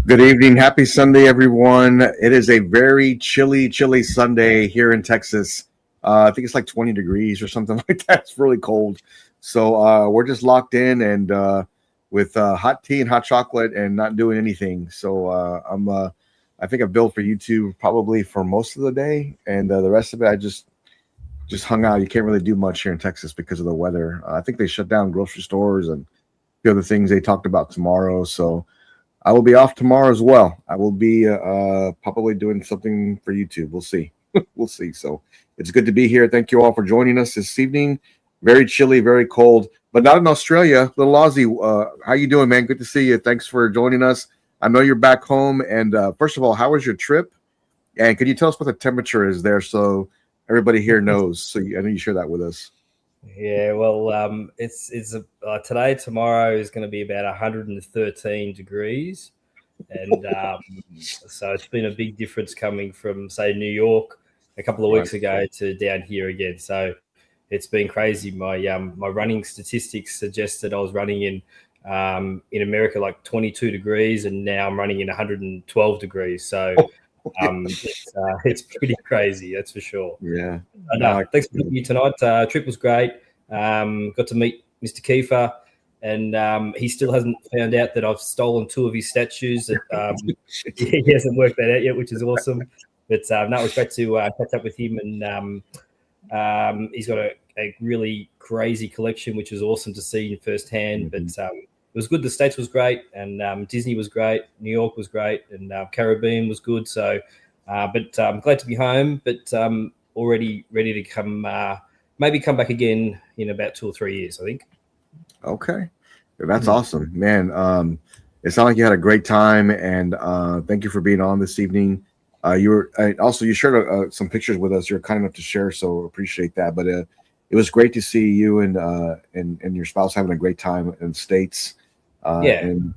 Good evening. Happy Sunday, everyone. It is a very chilly Sunday here in Texas. I think it's like 20 degrees or something like that. It's really cold. So we're just locked in and with hot tea and hot chocolate and not doing anything. So I think I've billed for YouTube probably for most of the day, and the rest of it I just hung out. You can't really do much here in Texas because of the weather. I think they shut down grocery stores and the other things they talked about tomorrow. So I will be off tomorrow as well. I will be probably doing something for YouTube. We'll see. We'll see. So it's good to be here. Thank you all for joining us this evening. Very chilly, very cold, but not in Australia. Little Aussie, how you doing, man? Good to see you. Thanks for joining us. I know you're back home. And first of all, how was your trip? And could you tell us what the temperature is there so everybody here knows? So I know you share that with us. Yeah, well, it's today, tomorrow is going to be about 113 degrees, and so it's been a big difference coming from, say, New York a couple of weeks ago to down here again. So it's been crazy. My running statistics suggested I was running in America like 22 degrees, and now I'm running in 112 degrees. So it's pretty crazy, that's for sure. Yeah. Thanks for meeting you tonight. Trip was great. Got to meet Mr. Kiefer, and he still hasn't found out that I've stolen two of his statues. He hasn't worked that out yet, which is awesome. But no, it was great to catch up with him, and he's got a really crazy collection, which is awesome to see firsthand. Mm-hmm. But it was good. The States was great, and Disney was great. New York was great, and Caribbean was good. So, but I'm glad to be home, but already ready to come, maybe come back again in about 2 or 3 years, I think. Okay. That's awesome, man. It sounded like you had a great time, and thank you for being on this evening. You shared some pictures with us. You're kind enough to share, so appreciate that. But it was great to see you and your spouse having a great time in the States. And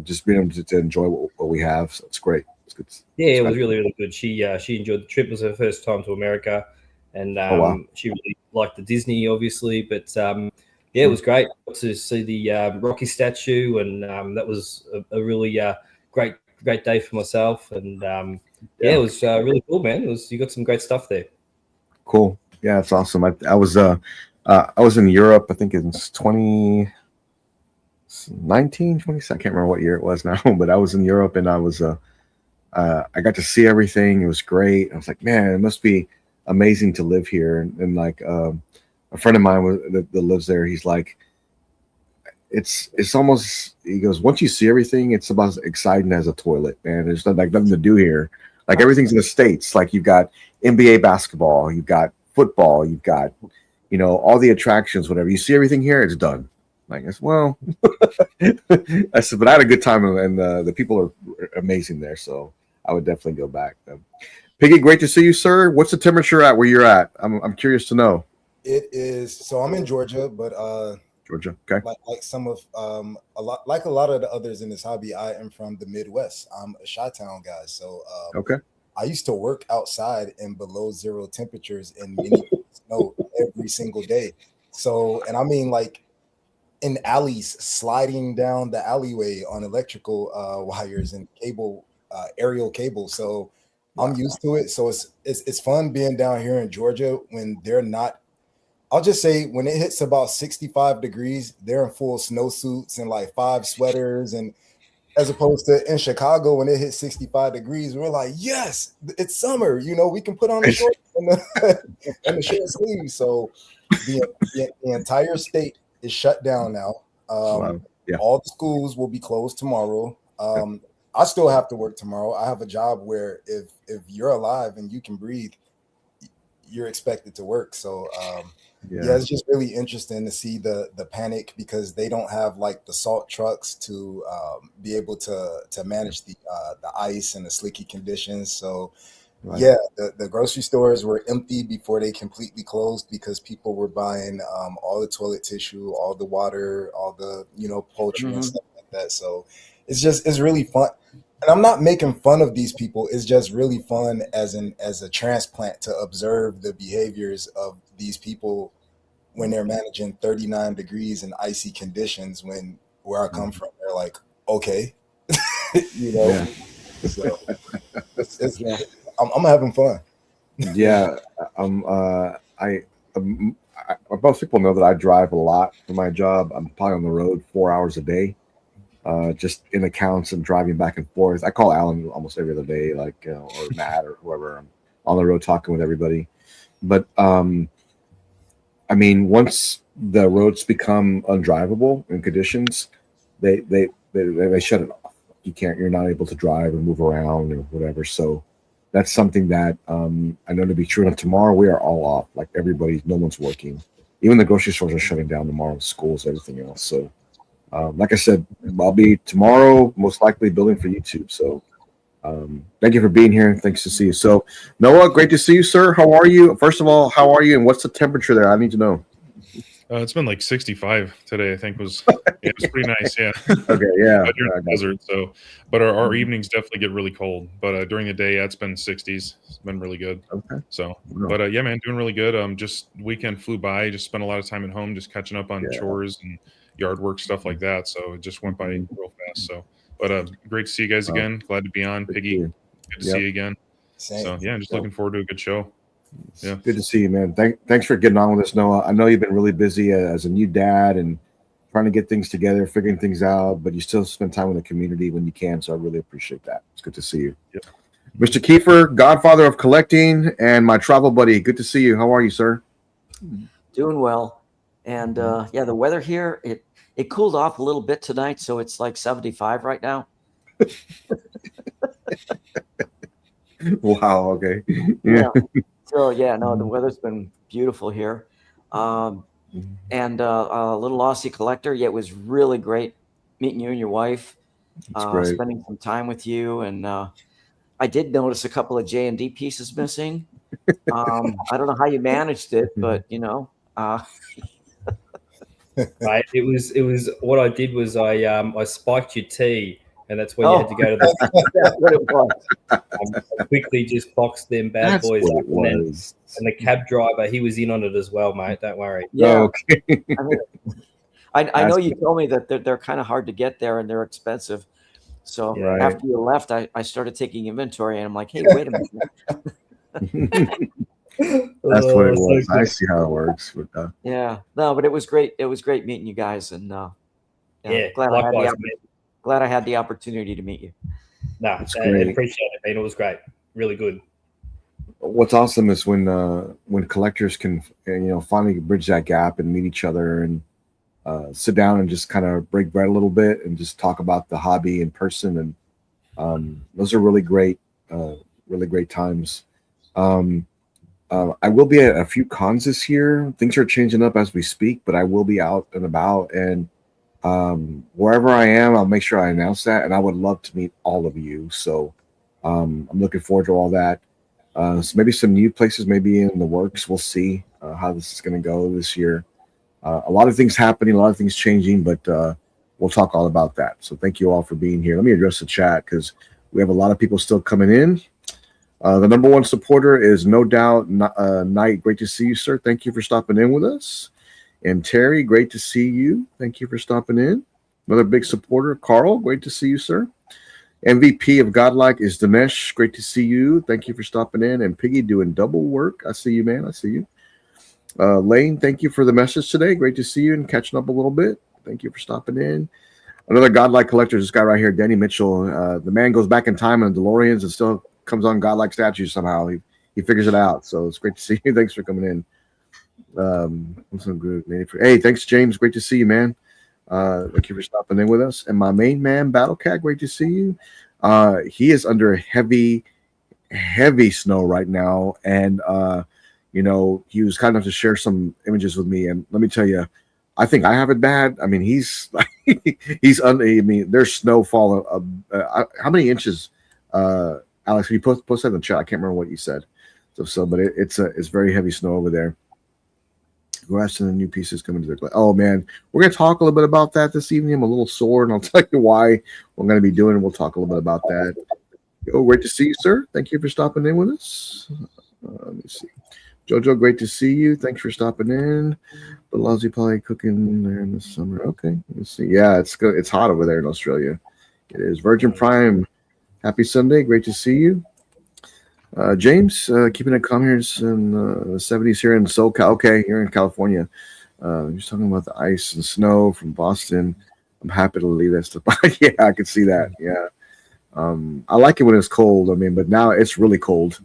just being able to enjoy what we have. So it's great. It's good. Yeah, it was really good. She enjoyed the trip. It was her first time to America, and she really liked the Disney, obviously. But it was great to see the Rocky statue, and that was a really great day for myself. And it was really cool, man. You got some great stuff there. Cool. Yeah, that's awesome. I was in Europe. I think it's 2019, 20. I can't remember what year it was now, but I was in Europe, and I got to see everything. It was great. I was like, man, it must be amazing to live here. And like a friend of mine that lives there, he's like, it's almost, he goes, once you see everything, it's about as exciting as a toilet, man. There's nothing to do here. Like everything's in the States. Like you've got NBA basketball, you've got football, you've got, all the attractions, whatever. You see everything here, it's done. I guess, well, I said, but I had a good time, and the people are amazing there. So I would definitely go back. Piggy, great to see you, sir. What's the temperature at where you're at? I'm curious to know. It is. So I'm in Georgia, but Georgia, okay. Like some of a lot of the others in this hobby, I am from the Midwest. I'm a Chi-Town guy, so okay. I used to work outside in below zero temperatures and mini snow every single day. So, and I mean, like in alleys, sliding down the alleyway on electrical wires and cable, aerial cable. So I'm used to it. So it's fun being down here in Georgia when they're not. I'll just say when it hits about 65 degrees, they're in full snowsuits and like 5 sweaters. And as opposed to in Chicago, when it hits 65 degrees, we're like, yes, it's summer. We can put on the shorts and the short sleeves. So the entire state is shut down now. All the schools will be closed tomorrow. I still have to work tomorrow. I have a job where if you're alive and you can breathe, you're expected to work. So it's just really interesting to see the panic because they don't have like the salt trucks to be able to manage the ice and the slicky conditions. So the grocery stores were empty before they completely closed because people were buying all the toilet tissue, all the water, all the poultry and stuff like that. So it's really fun. And I'm not making fun of these people. It's just really fun as a transplant to observe the behaviors of these people when they're managing 39 degrees and icy conditions. Where I come from, they're like, okay. you know. Yeah. So it's I'm having fun. Yeah. I, most people know that I drive a lot for my job. I'm probably on the road 4 hours a day, just in accounts and driving back and forth. I call Alan almost every other day, like, or Matt or whoever. I'm on the road talking with everybody. But I mean, once the roads become undrivable in conditions, they shut it off. You can't. You're not able to drive or move around or whatever. So that's something that I know to be true. And tomorrow we are all off. Like everybody, no one's working. Even the grocery stores are shutting down tomorrow. Schools, everything else. So, like I said, I'll be tomorrow most likely building for YouTube. So. Thank you for being here. Thanks to see you. So, Noah, great to see you, sir. How are you? First of all, how are you, and what's the temperature there? I need to know. It's been like 65 today. I think was it was pretty nice. Yeah. Okay, yeah. But you're in the desert, so but our evenings definitely get really cold. But during the day, yeah, it's been 60s. It's been really good. Okay. So, but yeah, man, doing really good. Just weekend flew by. Just spent a lot of time at home, just catching up on chores and yard work stuff like that. So it just went by real fast. So, but great to see you guys again. Glad to be on, Piggy. Good to see you again. Same. So yeah, just looking forward to a good show. Yeah, good to see you, man. Thanks for getting on with us, Noah. I know you've been really busy as a new dad and trying to get things together, figuring things out, but you still spend time with the community when you can. So I really appreciate that. It's good to see you. Yep. Mr. Kiefer, godfather of collecting, and my travel buddy. Good to see you. How are you, sir? Doing well. And yeah, the weather here, it cooled off a little bit tonight, so it's like 75 right now. Wow. Okay. Yeah. So yeah, no, the weather's been beautiful here. And a little Aussie collector. Yeah, it was really great meeting you and your wife. Spending some time with you, and I did notice a couple of J&D pieces missing. I don't know how you managed it, but you know. Right. It was what I did was I spiked your tea, and that's when you had to go to the. That's what it was. I quickly just boxed them bad boys up, and the cab driver, he was in on it as well, mate. Don't worry. Yeah. Okay. I know you told me that they're kind of hard to get there and they're expensive. So after you left, I started taking inventory, and I'm like, hey, wait a minute. That's what it was. So I see how it works. But, yeah, no, but it was great. It was great meeting you guys, and glad I had the opportunity to meet you. No, I appreciate it, man. It was great. Really good. What's awesome is when collectors can finally bridge that gap and meet each other and sit down and just kind of break bread a little bit and just talk about the hobby in person, and those are really great times. I will be at a few cons this year. Things are changing up as we speak, but I will be out and about, and wherever I am, I'll make sure I announce that, and I would love to meet all of you. So I'm looking forward to all that. So maybe some new places may be in the works. We'll see how this is going to go this year. A lot of things happening, a lot of things changing, but we'll talk all about that. So thank you all for being here. Let me address the chat because we have a lot of people still coming in. The number one supporter is no doubt Knight. Great to see you, sir. Thank you for stopping in with us. And Terry, great to see you. Thank you for stopping in. Another big supporter, Carl. Great to see you, sir. MVP of Godlike is Dinesh. Great to see you. Thank you for stopping in. And Piggy doing double work. I see you, man. I see you. Lane, thank you for the message today. Great to see you and catching up a little bit. Thank you for stopping in. Another Godlike collector, this guy right here, Danny Mitchell. The man goes back in time on DeLoreans and still comes on Godlike statues somehow. He figures it out. So it's great to see you. Thanks for coming in. Hey, thanks, James. Great to see you, man. Thank you for stopping in with us. And my main man, Battle Cat, great to see you. He is under heavy snow right now, and he was kind enough to share some images with me. And let me tell you, I think I have it bad. I mean, there's snow falling. How many inches? Alex, you post that in the chat. I can't remember what you said. But it's very heavy snow over there. Grass and the new pieces coming to their. Oh man, we're gonna talk a little bit about that this evening. I'm a little sore, and I'll tell you why. We're gonna be doing. We'll talk a little bit about that. Oh, great to see you, sir. Thank you for stopping in with us. Let me see. Jojo, great to see you. Thanks for stopping in. The lousy probably cooking there in the summer. Okay, let's see. Yeah, it's good. It's hot over there in Australia. It is Virgin Prime. Happy Sunday. Great to see you. James, keeping it calm here in the 70s here in SoCal. Okay, here in California. You're talking about the ice and snow from Boston. I'm happy to leave that stuff. Yeah, I can see that. Yeah. I like it when it's cold. I mean, but now it's really cold.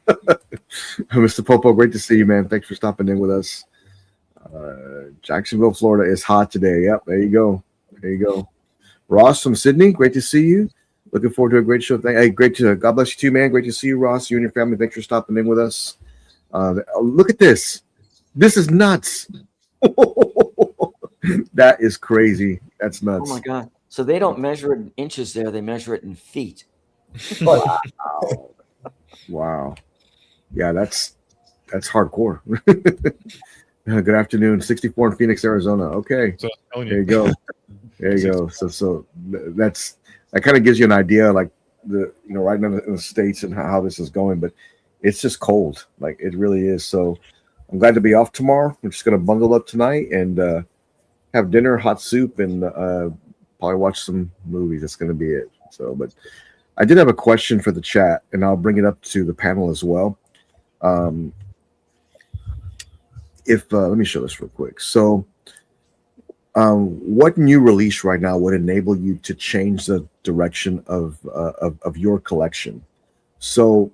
Mr. Popo, great to see you, man. Thanks for stopping in with us. Jacksonville, Florida is hot today. Yep, there you go. There you go. Ross from Sydney, great to see you. Looking forward to a great show. Hey, great to God bless you too, man. Great to see you, Ross. You and your family. Thanks for stopping in with us. Look at this. This is nuts. That is crazy. That's nuts. Oh my God. So they don't measure it in inches there, they measure it in feet. Wow. Wow. Yeah, that's hardcore. Good afternoon. 64 in Phoenix, Arizona. Okay. So there you go. There you go. So that kind of gives you an idea, like right now in the States and how this is going, but it's just cold. Like it really is. So I'm glad to be off tomorrow. We're just gonna bundle up tonight and have dinner, hot soup, and probably watch some movies. That's gonna be it. So, but I did have a question for the chat, and I'll bring it up to the panel as well. Let me show this real quick. So, what new release right now would enable you to change the direction of your collection? So,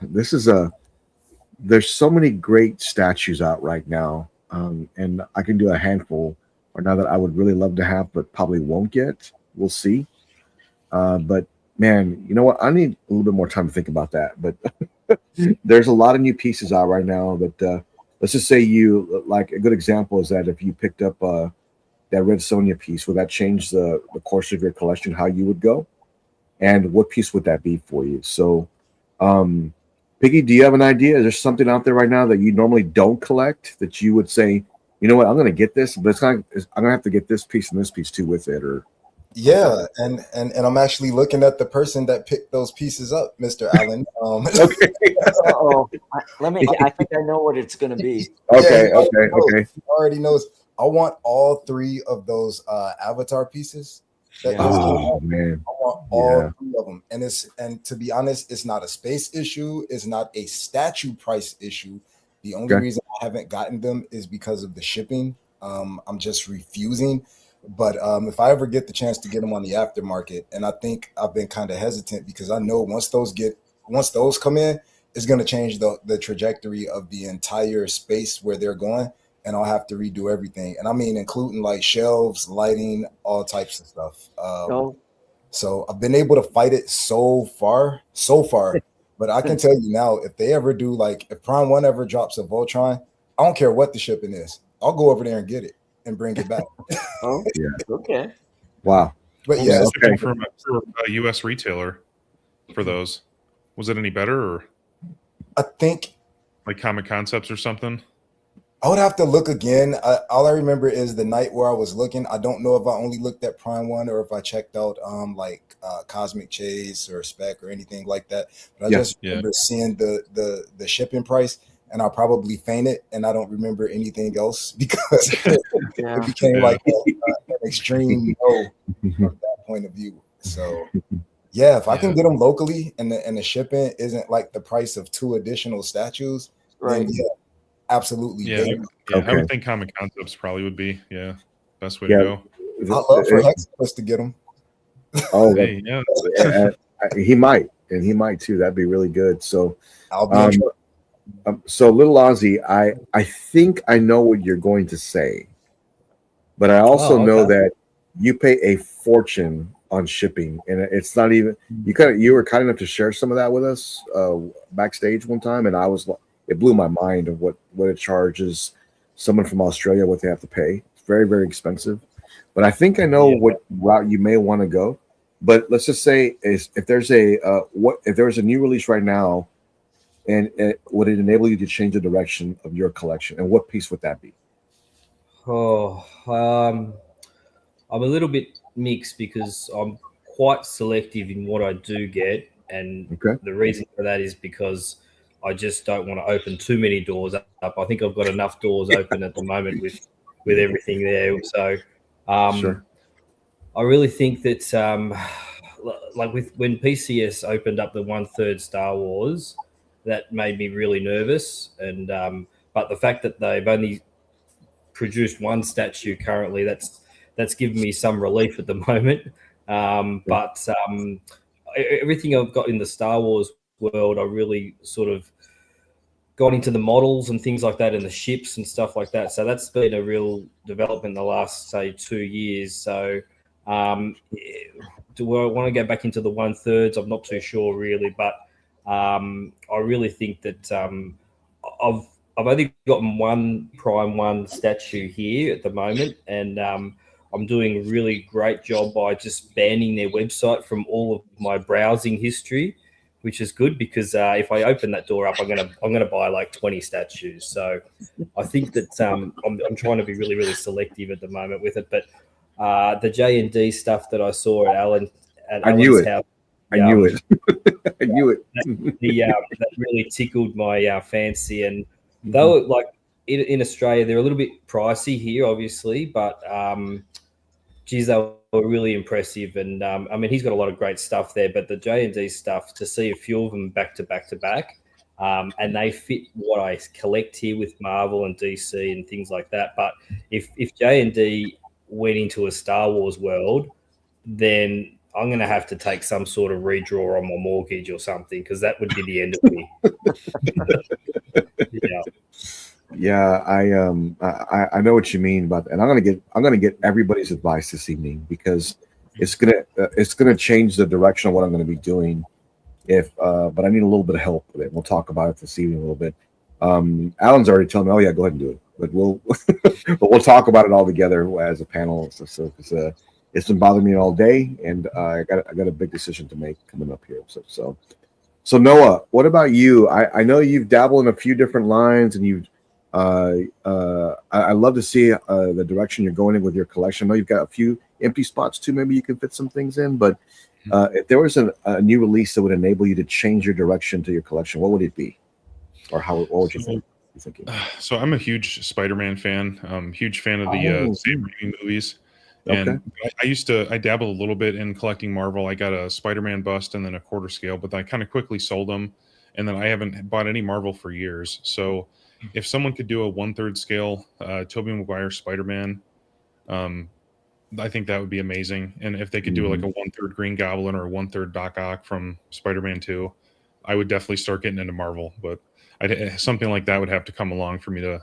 there's so many great statues out right now, and I can do a handful right now that I would really love to have, but probably won't get. We'll see. But man, you know what? I need a little bit more time to think about that. But there's a lot of new pieces out right now that let's just say like a good example is that if you picked up that Red Sonja piece, would that change the course of your collection, how you would go? And what piece would that be for you? So, Piggy, do you have an idea? Is there something out there right now that you normally don't collect that you would say, you know what, I'm going to get this, but I'm going to have to get this piece and this piece too with it? Or yeah, and I'm actually looking at the person that picked those pieces up, Mr. Allen. Okay. I think I know what it's going to be. Okay, yeah, okay. He already knows. I want all three of those Avatar pieces. Oh man, I want all three of them, and to be honest, it's not a space issue. It's not a statue price issue. The only reason I haven't gotten them is because of the shipping. I'm just refusing. But if I ever get the chance to get them on the aftermarket, and I think I've been kind of hesitant because I know once those come in, it's going to change the trajectory of the entire space where they're going, and I'll have to redo everything. And I mean, including like shelves, lighting, all types of stuff. So I've been able to fight it so far. But I can tell you now, if they ever do, like if Prime 1 ever drops a Voltron, I don't care what the shipping is. I'll go over there and get it and bring it back. Oh, yeah. Okay. Wow. But yeah, shipping from a U.S. retailer for those. Was it any better, or I think like Comic Concepts or something? I would have to look again. All I remember is the night where I was looking. I don't know if I only looked at Prime 1 or if I checked out Cosmic Chase or Spec or anything like that. But I just remember seeing the shipping price, and I probably fainted, and I don't remember anything else because it became like an extreme no from that point of view. So yeah, if I can get them locally and the shipping isn't like the price of 2 additional statues, right? Then absolutely. Yeah, I would think Comic Concepts probably would be best way to go. I'd love for Hexus to get them. Oh, hey, he might, and he might too. That'd be really good. So, I'll be so Little Ozzy, I think I know what you're going to say, but I also know that you pay a fortune on shipping, and it's not even you were kind enough to share some of that with us backstage one time, and it blew my mind of what it charges someone from Australia, what they have to pay. It's very, very expensive. But I think I know what route you may want to go. But let's just say if there's a new release right now, and would it enable you to change the direction of your collection? And what piece would that be? I'm a little bit mixed because I'm quite selective in what I do get, and the reason for that is because I just don't want to open too many doors up. I think I've got enough doors open at the moment with everything there. So I really think that like with when PCS opened up the 1/3 Star Wars, that made me really nervous. And but the fact that they've only produced one statue currently, that's given me some relief at the moment. But everything I've got in the Star Wars world, I really sort of got into the models and things like that and the ships and stuff like that. So that's been a real development in the last, say, 2 years. So do I want to go back into the 1/3? I'm not too sure really, but I really think that I've only gotten one Prime 1 statue here at the moment, and I'm doing a really great job by just banning their website from all of my browsing history, which is good because if I open that door up, I'm gonna buy like 20 statues. So I think that I'm trying to be really, really selective at the moment with it. But the J&D stuff that I saw at Alan's house, I knew it. I knew it. That really tickled my fancy. And they were like in Australia, they're a little bit pricey here, obviously, but geez, they were really impressive. And I mean, he's got a lot of great stuff there, but the J&D stuff, to see a few of them back to back to back, and they fit what I collect here with Marvel and DC and things like that. But if J&D went into a Star Wars world, then I'm going to have to take some sort of redraw on my mortgage or something, because that would be the end of me. Yeah, I know what you mean about that. And I'm gonna get everybody's advice this evening, because it's gonna change the direction of what I'm gonna be doing. But I need a little bit of help with it. We'll talk about it this evening a little bit. Alan's already telling me, oh yeah, go ahead and do it. But we'll talk about it all together as a panel and stuff. So it's been bothering me all day, and I got a big decision to make coming up here. So Noah, what about you? I know you've dabbled in a few different lines, and you've I love to see the direction you're going in with your collection. I know you've got a few empty spots too. Maybe you can fit some things in. But if there was a new release that would enable you to change your direction to your collection, what would it be, or what would you think? So I'm a huge Spider-Man fan. Huge fan of the Sam Raimi movies. And I dabbled a little bit in collecting Marvel. I got a Spider-Man bust and then a quarter scale, but I kind of quickly sold them. And then I haven't bought any Marvel for years. So if someone could do a 1/3 scale Tobey Maguire Spider-Man, I think that would be amazing. And if they could do like a 1/3 Green Goblin or a 1/3 Doc Ock from Spider-Man 2, I would definitely start getting into Marvel. But something like that would have to come along for me to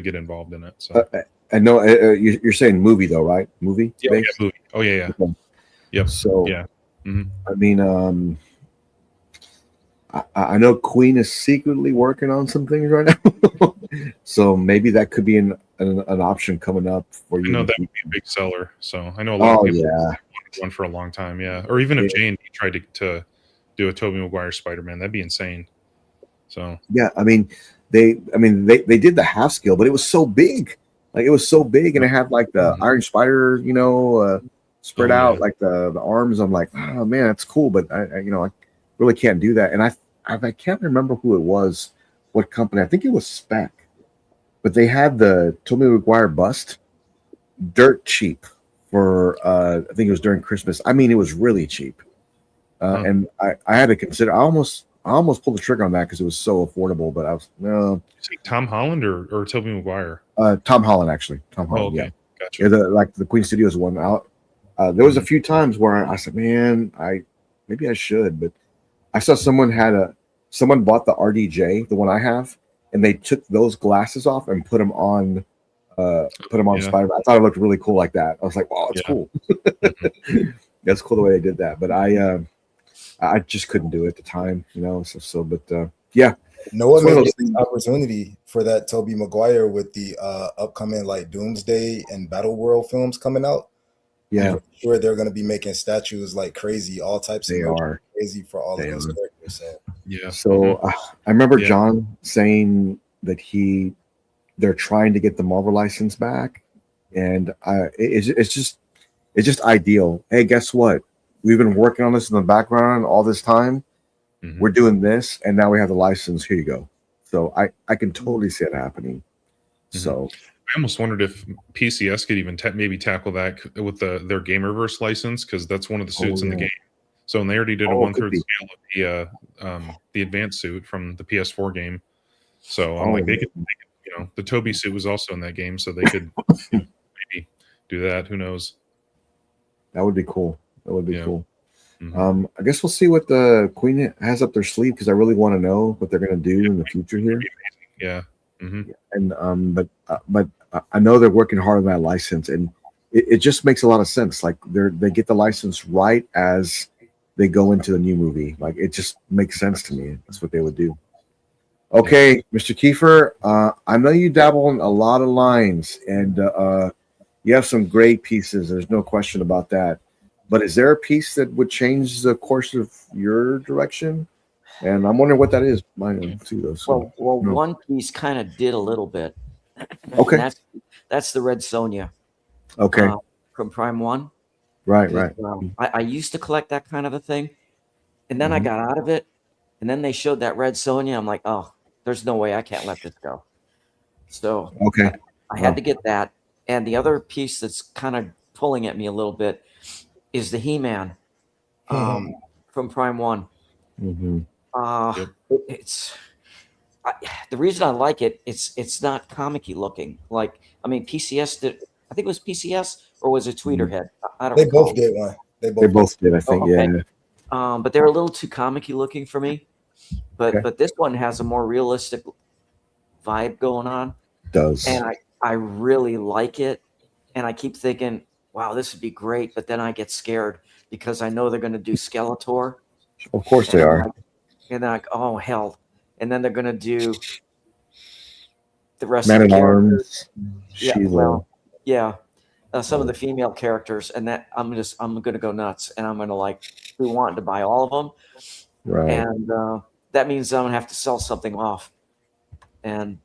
get involved in it. So. I know you're saying movie though, right? Movie? Yeah, movie. Oh yeah. Okay. Yep. So yeah. I mean, I know Queen is secretly working on some things right now, so maybe that could be an option coming up for you. I know that would be a big seller. So I know a lot of people wanted one for a long time. Yeah, or even if J&D tried to do a Tobey Maguire Spider-Man, that'd be insane. So yeah, I mean they did the half scale, but it was so big. Like it was so big, and it had like the Iron Spider, spread out like the arms. I'm like, oh man, that's cool, but I really can't do that. And I can't remember who it was, what company. I think it was Spec, but they had the Tobey Maguire bust dirt cheap for I think it was during Christmas. I mean, it was really cheap, and I had to consider. I almost pulled the trigger on that because it was so affordable, but I was no. Is it Tom Holland or Tobey Maguire? Tom Holland, actually. Tom Holland. Okay. Yeah, gotcha. Yeah, the Queen Studios one out. There was a few times where I said, "Man, maybe I should," but I saw someone bought the RDJ, the one I have, and they took those glasses off and put them on Spider-Man. I thought it looked really cool like that. I was like, "Wow, that's cool." That's cool the way they did that, but I just couldn't do it at the time, But yeah. Noah made an opportunity for that Tobey Maguire with the upcoming like Doomsday and Battle World films coming out. Yeah, I'm sure they're going to be making statues like crazy, all types of crazy for all of those characters. So yeah. So I remember John saying that they're trying to get the Marvel license back, and it's just ideal. Hey, guess what? We've been working on this in the background all this time. We're doing this, and now we have the license. Here you go. So I can totally see it happening. So I almost wondered if PCS could even maybe tackle that with their Gamerverse license, because that's one of the suits in the game. So, and they already did a Oh, it could 1/3 be. scale of the advanced suit from the PS4 game. So I'm Oh, like, they yeah. could, you know, the Toby suit was also in that game, so they could maybe do that. Who knows? That would be cool. That would be Yeah. cool. Mhm. I guess we'll see what the Queen has up their sleeve because I really want to know what they're going to do in the future here. Yeah. Hmm. And but I know they're working hard on that license, and it just makes a lot of sense. Like they get the license right as they go into the new movie. Like it just makes sense to me. That's what they would do. Okay, Mr. Kiefer, I know you dabble in a lot of lines, and you have some great pieces. There's no question about that. But is there a piece that would change the course of your direction? And I'm wondering what that is. Mine too, though. So, Well, no. one piece kind of did a little bit. Okay. And that's the Red Sonja. Okay. From Prime 1. Right. I used to collect that kind of a thing, and then I Mhm. got out of it, and then they showed that Red Sonja. I'm like, oh, there's no way I can't let this go. So Okay. I had to get that. And the other piece that's kind of pulling at me a little bit is the He-Man from Prime 1. Mm-hmm. It's the reason I like it. It's not comic-y looking. Like, I mean, PCS did. I think it was PCS or was it Tweeterhead? I don't. They recall. both did one. They both did. I think. okay. Yeah. But they're a little too comic-y looking for me. But Okay. but this one has a more realistic vibe going on. It does. And I really like it. And I keep thinking, wow, this would be great. But then I get scared because I know they're going to do Skeletor. Of course they are. And then like, oh hell! And then they're going to do the rest Man of the at characters. Arms. Yeah, Sheila. well, yeah. Some of the female characters, and that I'm going to go nuts, and I'm going to like be wanting to buy all of them. Right. And that means I'm going to have to sell something off. And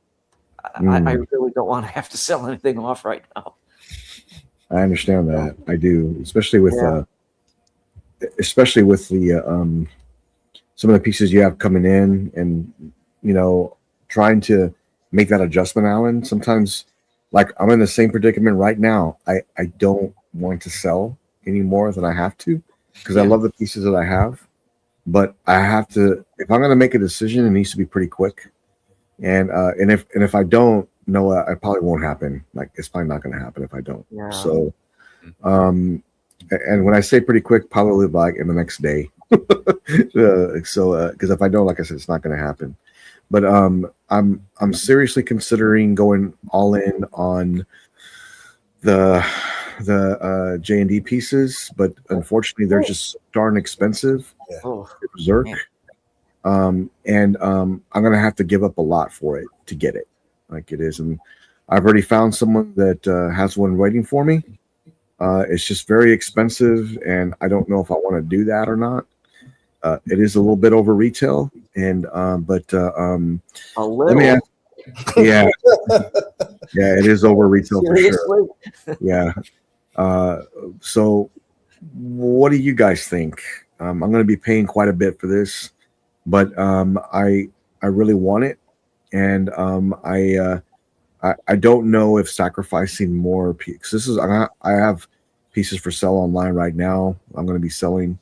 I really don't want to have to sell anything off right now. I understand that. I do, especially with the some of the pieces you have coming in, and trying to make that adjustment, Alan. Sometimes, like I'm in the same predicament right now. I don't want to sell any more than I have to because I love the pieces that I have, but I have to. If I'm going to make a decision, it needs to be pretty quick. And if I don't, no, it probably won't happen. Like it's probably not going to happen if I don't. Yeah. So, and when I say pretty quick, probably like in the next day. Because if I don't, like I said, it's not going to happen. But I'm seriously considering going all in on the J&D pieces, but unfortunately they're just darn expensive. Berserk. And I'm gonna have to give up a lot for it to get it, like it is. And I've already found someone that has one waiting for me. It's just very expensive, and I don't know if I want to do that or not. It is a little bit over retail, and a little. Let me ask, yeah, it is over retail for sure. Yeah. So, what do you guys think? I'm going to be paying quite a bit for this, but I really want it, and I don't know if sacrificing more because this is I have pieces for sale online right now. I'm going to be selling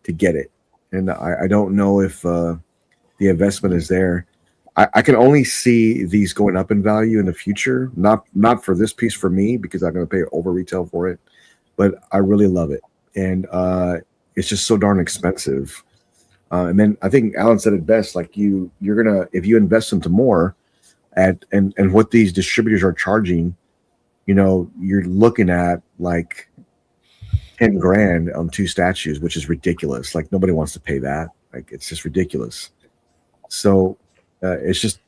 to get it, and I don't know if the investment is there. I can only see these going up in value in the future. Not for this piece for me because I'm going to pay over retail for it, but I really love it, and it's just so darn expensive. And then I think Alan said it best. Like you're gonna if you invest into more, and what these distributors are charging, you're looking at like 10 grand on 2 statues, which is ridiculous. Like nobody wants to pay that. Like it's just ridiculous. So it's just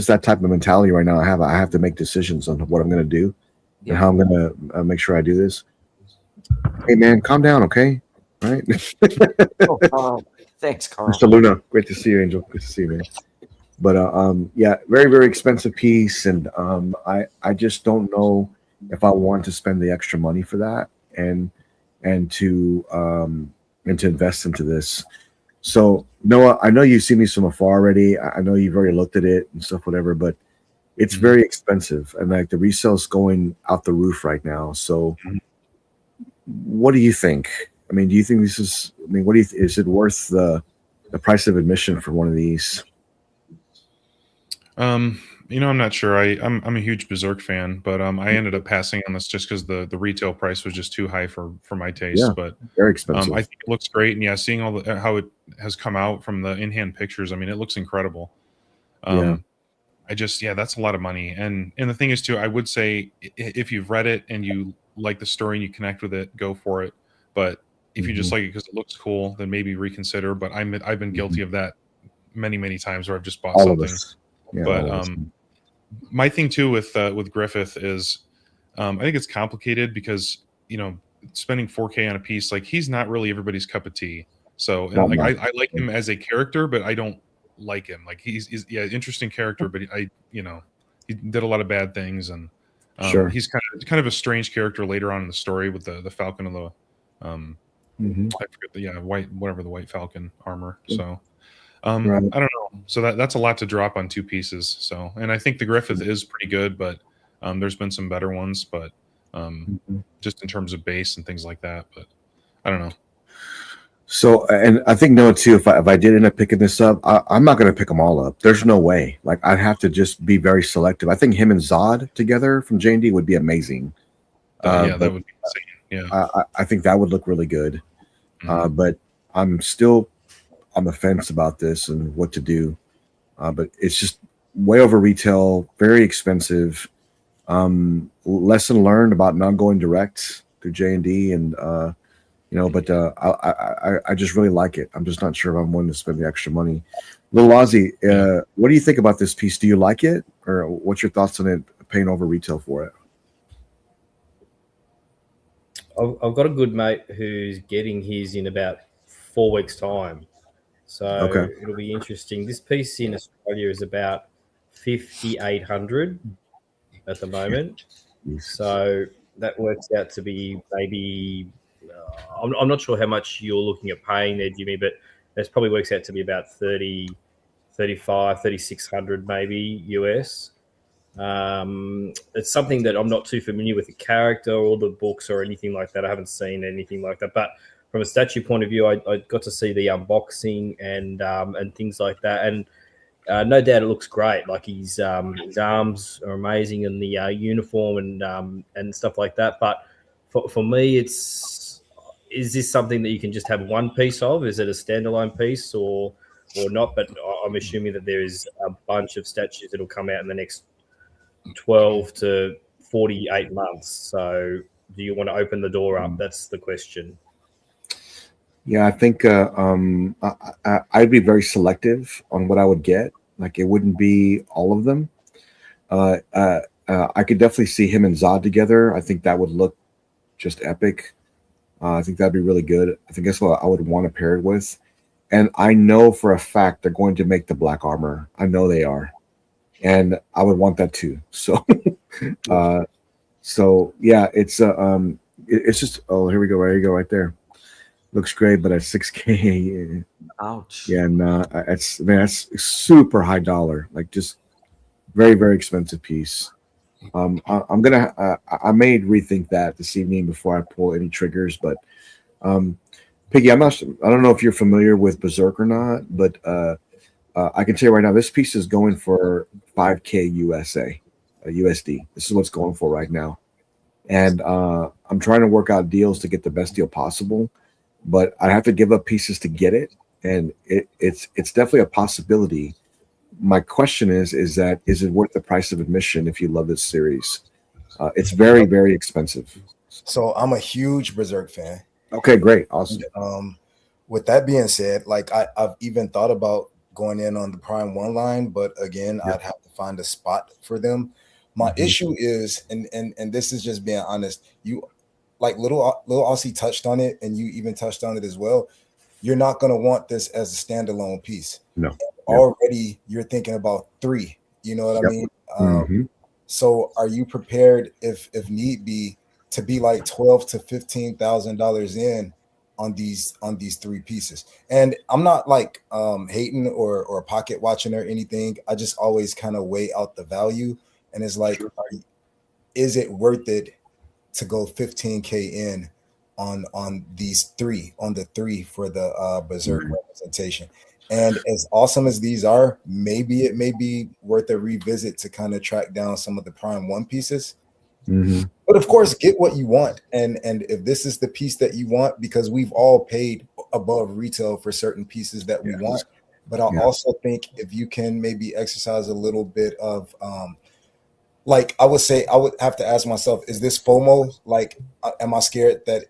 that type of mentality right now. I have to make decisions on what I'm going to do and how I'm going to make sure I do this. Hey man, calm down, okay? All right. Thanks, Carl. Mr. Luna, great to see you, Angel. Good to see you, man. But very, very expensive piece, and I just don't know if I want to spend the extra money for that and to invest into this. So Noah, I know you've seen these from afar already. I know you've already looked at it and stuff, whatever, but it's very expensive, and like the resale's going out the roof right now. So what do you think? I mean, do you think this is? I mean, what do you? Is it worth the price of admission for one of these? I'm not sure. I'm a huge Berserk fan, but I ended up passing on this just because the retail price was just too high for my taste. Yeah, but very expensive. I think it looks great, and yeah, seeing all how it has come out from the in-hand pictures, I mean, it looks incredible. Yeah. That's a lot of money, and the thing is too, I would say if you've read it and you like the story and you connect with it, go for it. But if you just like it because it looks cool, then maybe reconsider. But I've been guilty of that many times where I've just bought All something. of us. Yeah, But my thing too with Griffith is I think it's complicated because spending 4K on a piece, like, he's not really everybody's cup of tea. So, and like I like him as a character, but I don't like him. Like, he's interesting character, but he did a lot of bad things, and Sure. he's kind of a strange character later on in the story with the Falcon and the I forget the white Falcon armor. So Right. I don't know. So that's a lot to drop on two pieces. So, and I think the Griffith is pretty good, but there's been some better ones, but just in terms of base and things like that. But I don't know. So, and I think Noah too. If I did end up picking this up, I'm not going to pick them all up. There's no way. Like, I'd have to just be very selective. I think him and Zod together from J&D would be amazing. That would be insane. Yeah, I think that would look really good. But I'm still on the fence about this and what to do. But it's just way over retail, very expensive. Lesson learned about not going direct through J&D, and but I just really like it. I'm just not sure if I'm willing to spend the extra money. Little Ozzy, what do you think about this piece? Do you like it, or what's your thoughts on it paying over retail for it? I've got a good mate who's getting his in about 4 weeks' time. So it'll be interesting. This piece in Australia is about 5,800 at the moment. So that works out to be maybe, I'm not sure how much you're looking at paying there, Jimmy, but that probably works out to be about 3,600 maybe US. It's something that I'm not too familiar with the character or the books or anything like that. I haven't seen anything like that, but from a statue point of view, I got to see the unboxing and things like that, and no doubt it looks great. Like, his arms are amazing, and the uniform and stuff like that. But for me, is this something that you can just have one piece of? Is it a standalone piece or not? But I'm assuming that there is a bunch of statues that will come out in the next 12 to 48 months. So do you want to open the door up? That's the question. Yeah, I think I'd be very selective on what I would get. Like, it wouldn't be all of them. I could definitely see him and Zod together. I think that would look just epic. I think that'd be really good. I think that's what I would want to pair it with. And I know for a fact they're going to make the black armor. I know they are. And I would want that too. So, yeah, it's just, oh, here we go. There you go, right there. Looks great, but at 6K, ouch. Yeah, and that's super high dollar. Like, just very, very expensive piece. I may rethink that this evening before I pull any triggers. But Piggy, I don't know if you're familiar with Berserk or not, but I can tell you right now, this piece is going for 5K USD. This is what's going for right now, and I'm trying to work out deals to get the best deal possible. But I have to give up pieces to get it, and it's definitely a possibility. My question is it worth the price of admission if you love this series? It's very, very expensive. So I'm a huge Berserk fan. Okay, great, awesome. With that being said, like, I've even thought about going in on the Prime 1 line, but again, I'd have to find a spot for them. My issue is, and this is just being honest, like little Aussie touched on it, and you even touched on it as well. You're not going to want this as a standalone piece. No. Already you're thinking about 3. You know what I mean? So are you prepared, if need be, to be like $12,000 to $15,000 in on these 3 pieces? And I'm not like hating or pocket watching or anything. I just always kind of weigh out the value, and it's like, is it worth it to go 15K in on the three for the Berserk representation. And as awesome as these are, maybe it may be worth a revisit to kind of track down some of the Prime One pieces. But of course, get what you want, and if this is the piece that you want, because we've all paid above retail for certain pieces that we want. But I also think if you can maybe exercise a little bit of like, I would say, I would have to ask myself, is this FOMO? Like, am I scared that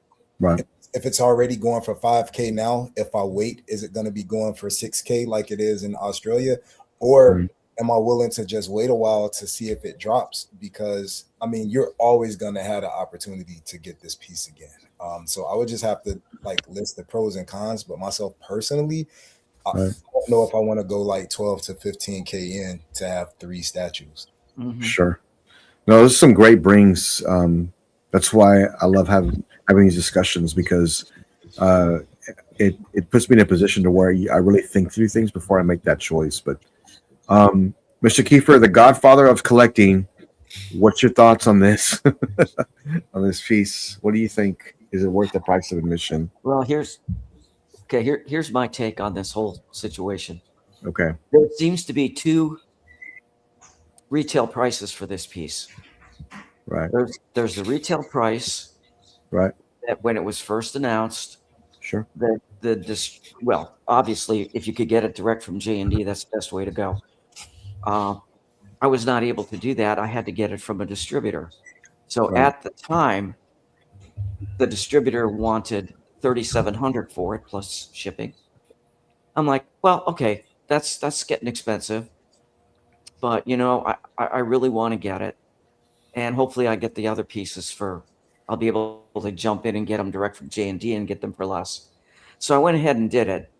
if it's already going for 5K now, if I wait, is it going to be going for 6K like it is in Australia? Or am I willing to just wait a while to see if it drops? Because, I mean, you're always going to have the opportunity to get this piece again. So I would just have to like list the pros and cons. But myself personally, I don't know if I want to go like 12 to 15K in to have 3 statues. Sure. No, there's some great brings. That's why I love having these discussions, because it puts me in a position to where I really think through things before I make that choice. But Mr. Kiefer, the godfather of collecting, what's your thoughts on this on this piece? What do you think? Is it worth the price of admission? Well, here's my take on this whole situation. Okay. There seems to be 2 retail prices for this piece. Right. There's the retail price, right, that when it was first announced. Sure. Well, obviously, if you could get it direct from J&D, that's the best way to go. I was not able to do that. I had to get it from a distributor. So at the time, the distributor wanted $3,700 for it plus shipping. I'm like, well, okay, that's getting expensive, but you know, I really want to get it, and hopefully I get the other pieces I'll be able to jump in and get them direct from J&D and get them for less. So I went ahead and did it,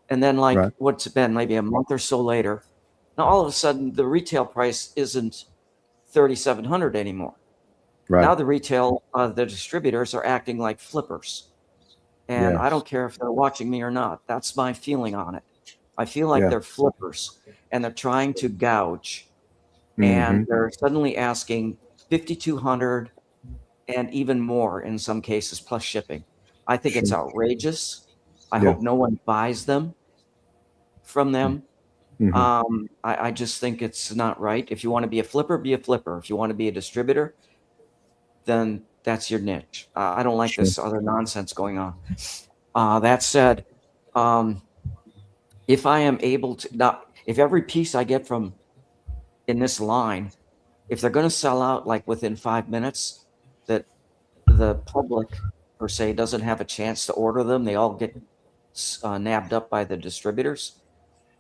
and then what's it been, maybe a month or so later, now all of a sudden the retail price isn't $3,700 anymore. Now the the distributors are acting like flippers. And I don't care if they're watching me or not. That's my feeling on it. I feel like they're flippers, and they're trying to gouge. And they're suddenly asking $5,200 and even more in some cases, plus shipping. I think it's outrageous. I hope no one buys them from them. I just think it's not right. If you want to be a flipper, be a flipper. If you want to be a distributor, then that's your niche. I don't like this other nonsense going on. That said, if I am able to, if every piece I get from in this line, if they're going to sell out like within 5 minutes, that the public per se doesn't have a chance to order them, they all get nabbed up by the distributors.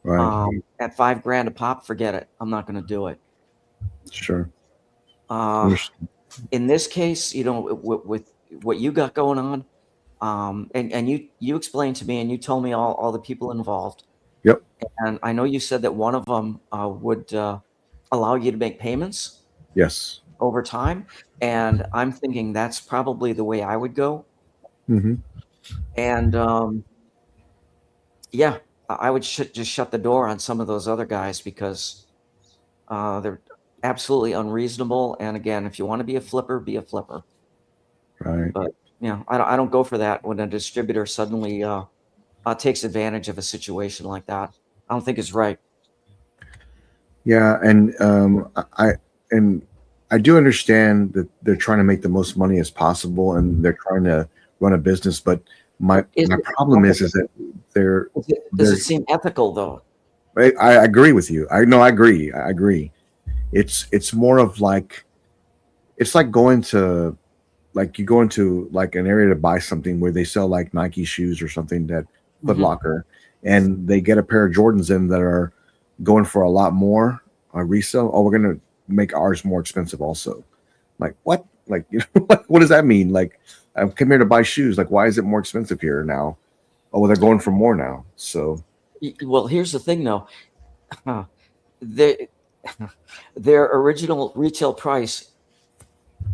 At $5,000 a pop, forget it. I'm not going to do it. Sure. In this case, you know, with what you got going on, and you explained to me, and you told me all the people involved. Yep. And I know you said that one of them would allow you to make payments. Yes. Over time, and I'm thinking that's probably the way I would go. And I would just shut the door on some of those other guys, because they're absolutely unreasonable. And again, if you want to be a flipper, be a flipper. Right. But you know, I don't go for that when a distributor suddenly takes advantage of a situation like that. I don't think it's right. Yeah, and I do understand that they're trying to make the most money as possible, and they're trying to run a business. But my problem is that does it seem ethical though? I agree with you. I agree. It's more of like, it's like going to, like, you go into like an area to buy something where they sell like Nike shoes or something, that Foot Locker, and they get a pair of Jordans in that are going for a lot more resale. Oh, we're gonna make ours more expensive also. Like, what? Like, you know, what does that mean? Like, I've come here to buy shoes. Like, why is it more expensive here now? Oh, well, they're going for more now. So, well, here's the thing though. Their original retail price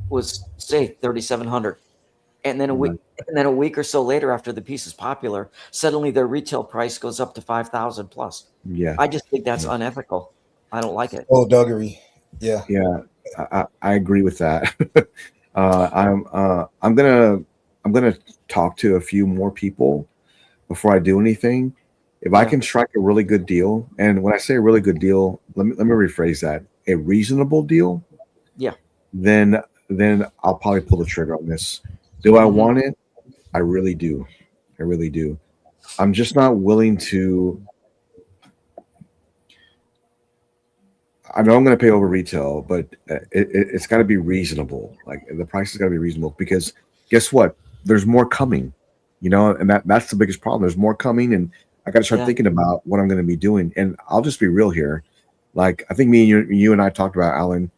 was, say, $3,700, and then a week or so later, after the piece is popular, suddenly their retail price goes up to $5,000 plus. Yeah, I just think that's unethical. I don't like it. Oh, doggery. Yeah, I agree with that. I'm gonna I'm gonna talk to a few more people before I do anything. If I can strike a really good deal, and when I say a really good deal, let me rephrase that: a reasonable deal. Yeah. Then I'll probably pull the trigger on this. Do I want it? I really do. I really do. I'm just not willing to. I know I'm going to pay over retail, but it's got to be reasonable. Like the price has got to be reasonable because guess what? There's more coming, and that's the biggest problem. There's more coming, and I got to start thinking about what I'm going to be doing. And I'll just be real here. Like I think you and I talked about, Alan,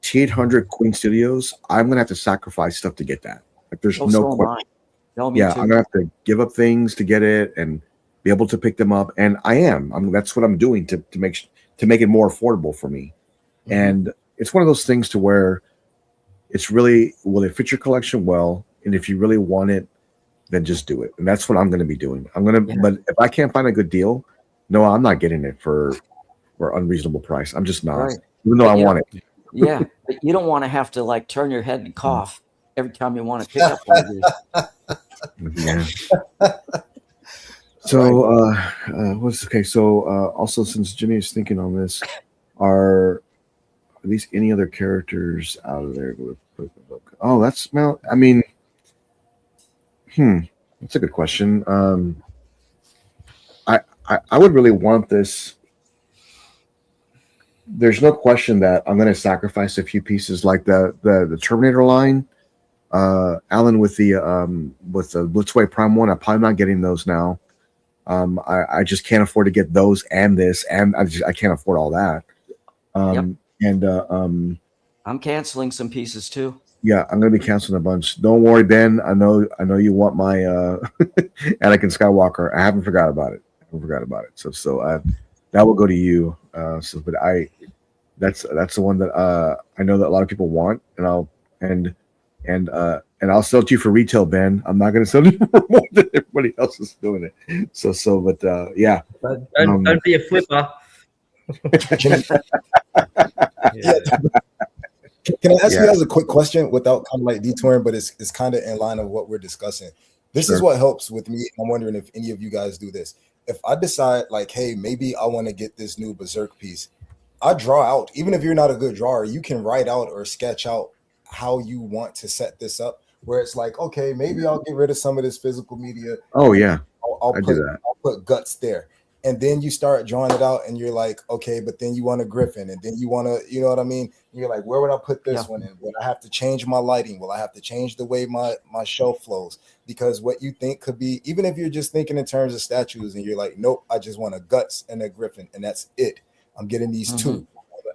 T800 Queen Studios. I'm going to have to sacrifice stuff to get that. Like there's no question. No, I'm going to have to give up things to get it and be able to pick them up. And I am. That's what I'm doing to make it more affordable for me. And it's one of those things to where it's really, will it fit your collection well? And if you really want it, then just do it. And that's what I'm going to be doing. But if I can't find a good deal, no, I'm not getting it for unreasonable price. I'm just not, even though I want it. Yeah. But you don't want to have to like turn your head and cough every time you want to pick up one of these. Yeah. So, also, since Jimmy is thinking on this, are these any other characters out of there? Oh, that's well. I mean, that's a good question. I would really want this. There's no question that I'm going to sacrifice a few pieces, like the Terminator line. Alan with the Blitzway Prime 1. I'm probably not getting those now. I just can't afford to get those and this, and I can't afford all that. And I'm canceling some pieces too. Yeah, I'm gonna be canceling a bunch. Don't worry, Ben. I know you want my Anakin Skywalker. I haven't forgot about it. So that will go to you. That's the one that I know that a lot of people want, and I'll sell it to you for retail, Ben. I'm not going to sell it for more than everybody else is doing it. Yeah. Don't be a flipper. Can I ask you guys a quick question without kind of like detouring, but it's kind of in line of what we're discussing. This is what helps with me. I'm wondering if any of you guys do this. If I decide like, hey, maybe I want to get this new Berserk piece, I draw out. Even if you're not a good drawer, you can write out or sketch out how you want to set this up, where it's like, okay, maybe I'll get rid of some of this physical media. Oh yeah, I'll put guts there, and then you start drawing it out, and you're like, okay, but then you want a Griffin, and then you want to, you know what I mean? And you're like, where would I put this one in? Will I have to change my lighting? Will I have to change the way my shelf flows? Because what you think could be, even if you're just thinking in terms of statues, and you're like, nope, I just want a Guts and a Griffin, and that's it. I'm getting these two,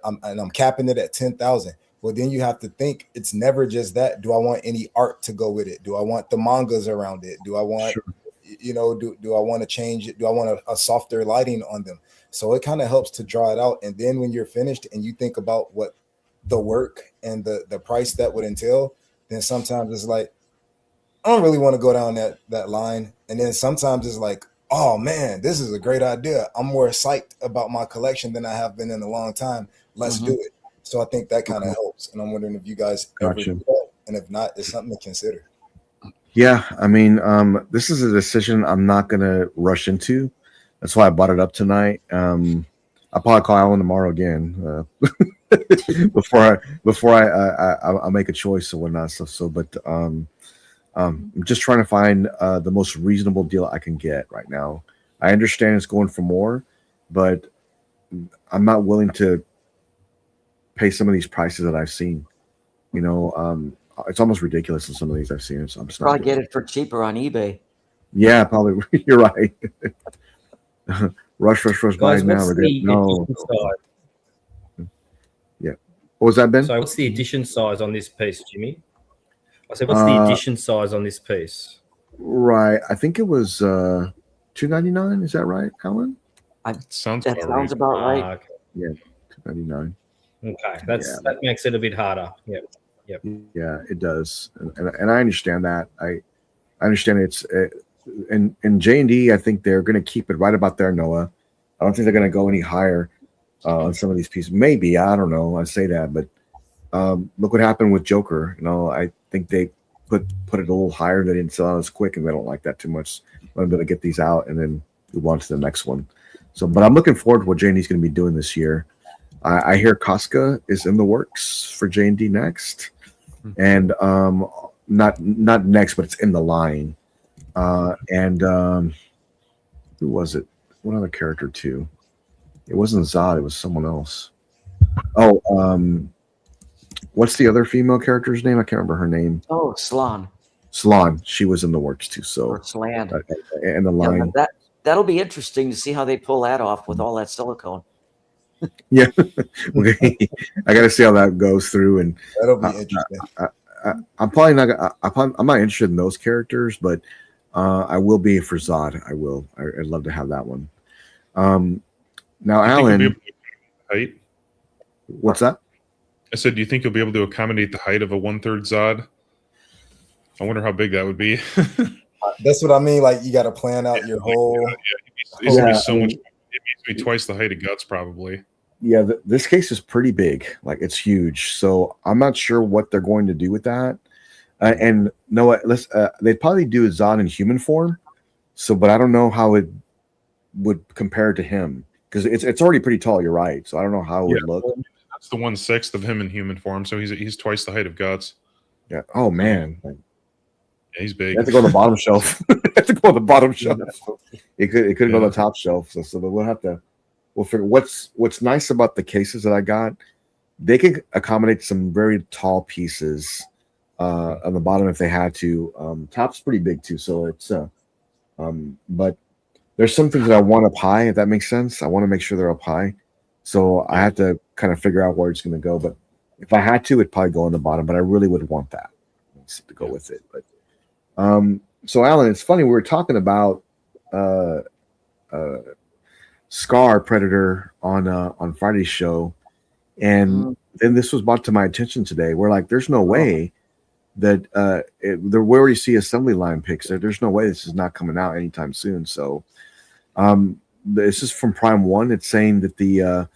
I'm capping it at 10,000. Well, then you have to think it's never just that. Do I want any art to go with it? Do I want the mangas around it? Do I want, do I want to change it? Do I want a softer lighting on them? So it kind of helps to draw it out. And then when you're finished and you think about what the work and the price that would entail, then sometimes it's like, I don't really want to go down that line. And then sometimes it's like, oh man, this is a great idea. I'm more psyched about my collection than I have been in a long time. Let's do it. So I think that kind of helps. And I'm wondering if you guys ever do that. And if not, it's something to consider. Yeah, I mean, this is a decision I'm not going to rush into. That's why I brought it up tonight. I'll probably call Alan tomorrow again before I make a choice or whatnot. But I'm just trying to find the most reasonable deal I can get right now. I understand it's going for more, but I'm not willing to pay some of these prices that I've seen. It's almost ridiculous in some of these I've seen. So I'm just probably get it for cheaper on eBay. Yeah, probably. You're right. rush buy now. No. Yeah. What was that, Ben? So what's the edition size on this piece, Jimmy? I said, what's the edition size on this piece? Right. I think it was $2.99. Is that right, Alan? Sounds about right. Okay. Yeah, $2.99. Okay, that makes it a bit harder. Yep. Yeah, it does, and I understand that. I understand it's in J&D. I think they're going to keep it right about there, Noah. I don't think they're going to go any higher on some of these pieces. Maybe, I don't know. I say that, but look what happened with Joker. I think they put it a little higher. They didn't sell out as quick, and they don't like that too much. I'm going to get these out and then move on to the next one. So, but I'm looking forward to what J&D's going to be doing this year. I hear Casca is in the works for J&D next, and not next, but it's in the line. And who was it? One other character too. It wasn't Zod. It was someone else. Oh, what's the other female character's name? I can't remember her name. Oh, Slan. Slan. She was in the works too. So or Slan. And the line. Yeah, that'll be interesting to see how they pull that off with all that silicone. Yeah, okay. I got to see how that goes through, and That'll be interesting. I'm probably not. I'm not interested in those characters, but I will be for Zod. I will. I'd love to have that one. Now, Alan, height. What's that? I said, do you think you'll be able to accommodate the height of a 1/3 Zod? I wonder how big that would be. That's what I mean. Like, you got to plan out your whole. He's gonna be so much. It needs to be twice the height of Guts, probably. Yeah, this case is pretty big. Like, it's huge. So I'm not sure what they're going to do with that. And no, they'd probably do a Zod in human form. So, but I don't know how it would compare to him, because it's already pretty tall. You're right. So I don't know how it would look. That's the 1/6 of him in human form. So he's twice the height of Guts. Yeah. Oh man. Yeah, he's big. You have to go on the bottom shelf. You have to go on the bottom shelf. It could go on the top shelf. So we'll have to. We'll figure what's nice about the cases that I got. They can accommodate some very tall pieces on the bottom if they had to. Top's pretty big too, so it's but there's some things that I want up high, if that makes sense. I want to make sure they're up high, so I have to kind of figure out where it's going to go. But if I had to, it'd probably go on the bottom. But I really would want that to go with it. But so Alan, it's funny, we were talking about Scar Predator on Friday's show, and then this was brought to my attention today. We're like, there's no way that we already see assembly line pics. There's no way this is not coming out anytime soon. So this is from Prime One. It's saying that the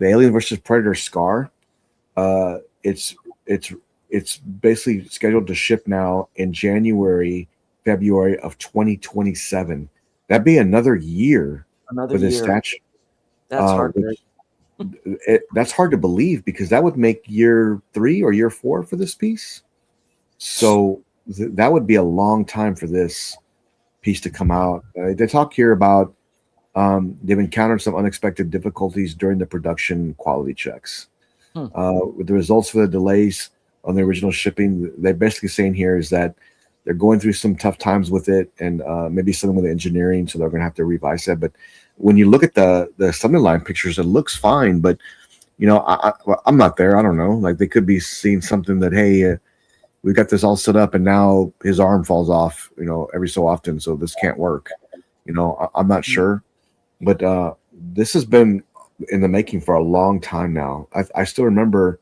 Alien versus Predator Scar, it's basically scheduled to ship now in February of 2027. That'd be another year. For this statue. That's hard. That's hard to believe, because that would make year 3 or year 4 for this piece. So that would be a long time for this piece to come out. They talk here about they've encountered some unexpected difficulties during the production quality checks. With the results for the delays on the original shipping, they're basically saying here is that they're going through some tough times with it, and maybe something with the engineering, so they're going to have to revise that. But when you look at the assembly line pictures, it looks fine. But I'm not there. I don't know. Like, they could be seeing something that, hey, we got this all set up, and now his arm falls off, every so often, so this can't work. I'm not sure. But this has been in the making for a long time now. I still remember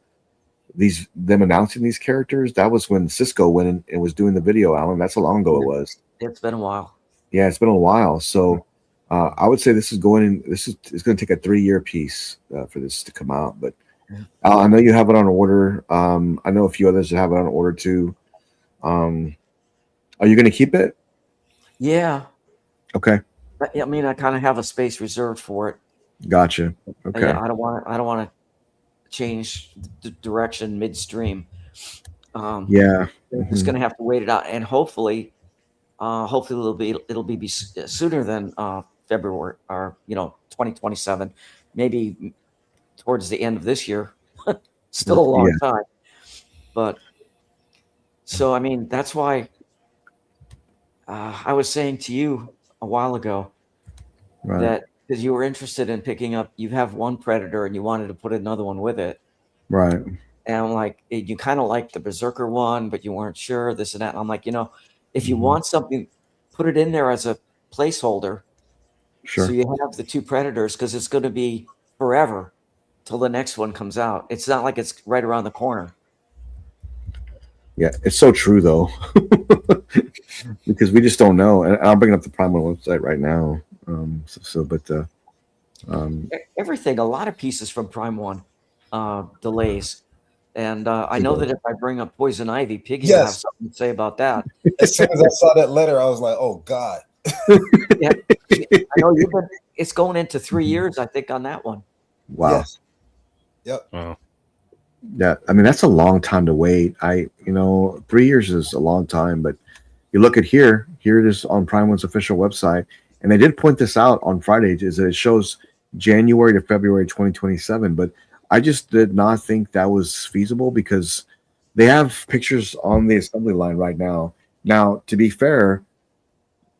them announcing these characters. That was when Cisco went and was doing the video, Alan. That's how long ago it was. It's been a while. Yeah, it's been a while. So I would say it's going to take a 3-year piece for this to come out. But I know you have it on order. I know a few others that have it on order too. Are you going to keep it? Yeah. Okay. I mean, I kind of have a space reserved for it. Gotcha. Okay. I don't want to change the direction midstream. Yeah. Just going to have to wait it out, and hopefully it'll be sooner than February or 2027, maybe towards the end of this year. Still a long time, but so I mean that's why I was saying to you a while ago that because you were interested in picking up, you have one Predator and you wanted to put another one with it, right? And I'm like, you kind of like the Berserker one, but you weren't sure this and that. And I'm like, if you want something, put it in there as a placeholder. Sure. So you have the 2 Predators, because it's going to be forever till the next one comes out. It's not like it's right around the corner. Yeah, it's so true though, because we just don't know. And I'll bring up the Prime One website right now. Everything, a lot of pieces from Prime One delays. And I know that if I bring up poison ivy, Piggy will have Yes. something to say about that. As soon as I saw that letter, I was like, "Oh God." Yeah, I know you've been. It's going into 3 years, I think, on that one. Wow. Yes. Yep. Wow. Yeah, I mean that's a long time to wait. 3 years is a long time, but you look at here it is on Prime One's official website, and they did point this out on Friday, is that it shows January to February 2027, but I just did not think that was feasible because they have pictures on the assembly line right now. Now, to be fair,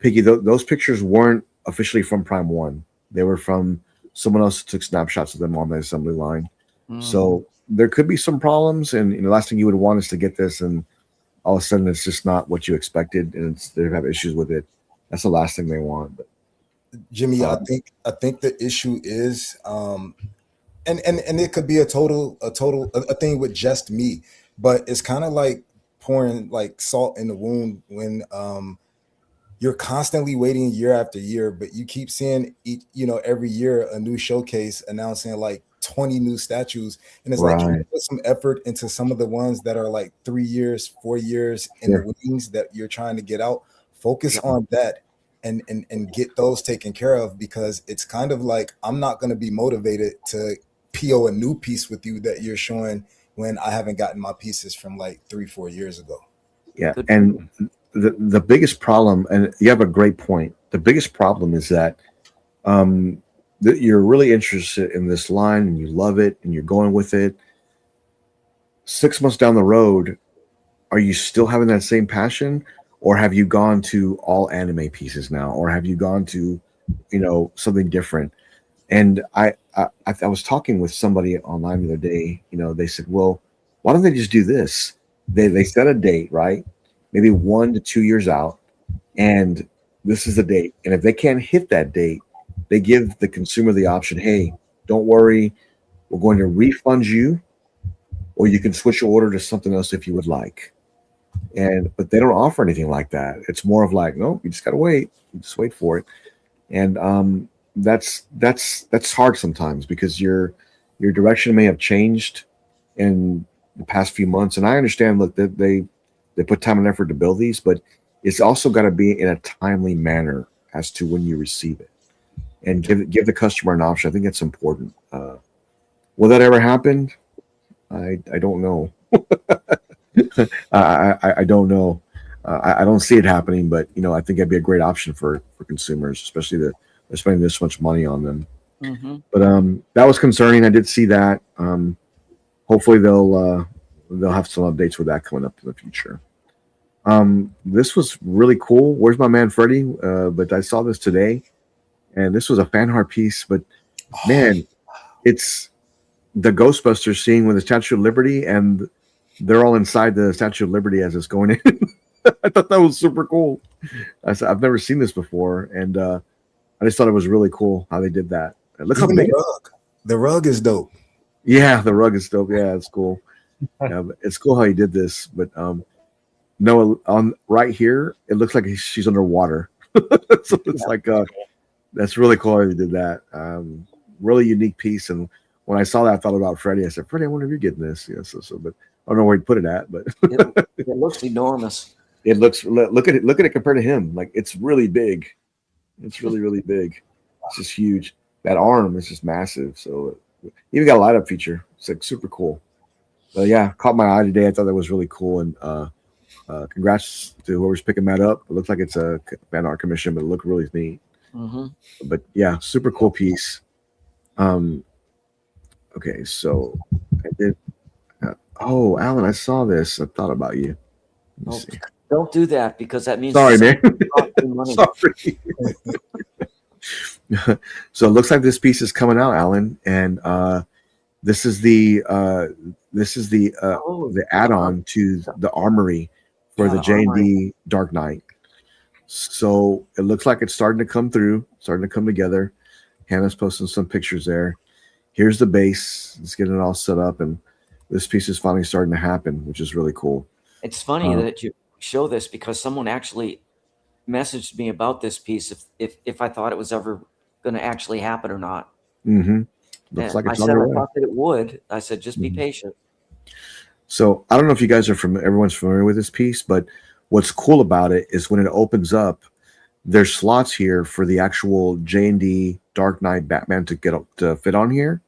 Piggy, those pictures weren't officially from Prime One. They were from someone else who took snapshots of them on the assembly line. So there could be some problems, and the last thing you would want is to get this, and all of a sudden it's just not what you expected, and they have issues with it. That's the last thing they want. But, Jimmy, I think the issue is, and it could be a thing with just me, but it's kind of like pouring like salt in the wound when you're constantly waiting year after year, but you keep seeing every year a new showcase announcing like 20 new statues, and it's like, can you put some effort into some of the ones that are like 3 years, 4 years in the wings that you're trying to get out? Focus on that and get those taken care of, because it's kind of like I'm not going to be motivated to PO a new piece with you that you're showing when I haven't gotten my pieces from like 3-4 years ago. Yeah, and the biggest problem, and you have a great point. The biggest problem is that that you're really interested in this line and you love it and you're going with it. 6 months down the road, are you still having that same passion, or have you gone to all anime pieces now, or have you gone to something different? And I was talking with somebody online the other day. They said, well, why don't they just do this? They set a date, right? Maybe 1 to 2 years out, and this is the date. And if they can't hit that date, they give the consumer the option, hey, don't worry, we're going to refund you, or you can switch your order to something else if you would like. But they don't offer anything like that. It's more of like, no, you just gotta wait. You just wait for it. And that's hard sometimes, because your direction may have changed in the past few months. And I understand, look, that they put time and effort to build these, but it's also got to be in a timely manner as to when you receive it, and give the customer an option. I think that's important. Will that ever happen? I don't know. I don't know. I don't see it happening, but I think it'd be a great option for consumers, especially that they're spending this much money on them. Mm-hmm. But that was concerning. I did see that. Hopefully they'll have some updates with that coming up in the future. This was really cool. Where's my man Freddie? But I saw this today, and this was a fan art piece. But man, it's the Ghostbusters scene with the Statue of Liberty, and they're all inside the Statue of Liberty as it's going in. I thought that was super cool. I've never seen this before, and I just thought it was really cool how they did that. Look how big the rug is dope. Yeah, the rug is dope. Yeah, it's cool. Yeah, but it's cool how he did this. But no, on right here, it looks like she's underwater. So it's like that's really cool how he did that. Really unique piece. And when I saw that, I thought about Freddie. I said, Freddie, I wonder if you're getting this. Yeah, but I don't know where he'd put it at. But it looks enormous. It looks. Look at it compared to him. Like, it's really big. It's really, really big. It's just huge. That arm is just massive. So even got a light up feature. It's like super cool. But yeah, caught my eye today. I thought that was really cool. And congrats to whoever's picking that up. It looks like it's a fan art commission, but it looked really neat. Mm-hmm. But yeah, super cool piece. Okay, so I did. Oh, Alan, I saw this. I thought about you. Don't do that, because that means sorry, man. Sorry. So it looks like this piece is coming out, Alan, and this is the add-on to the armory for the J&D Dark Knight. So it looks like it's starting to come through, starting to come together. Hannah's posting some pictures there. Here's the base. Let's get it all set up, and this piece is finally starting to happen, which is really cool. It's funny that you show this, because someone actually messaged me about this piece if I thought it was ever going to actually happen or not. Mm-hmm. Looks like it's I said I thought that it would. I said, just be patient. So I don't know if you guys are everyone's familiar with this piece, but what's cool about it is when it opens up, there's slots here for the actual J&D Dark Knight Batman to fit on here,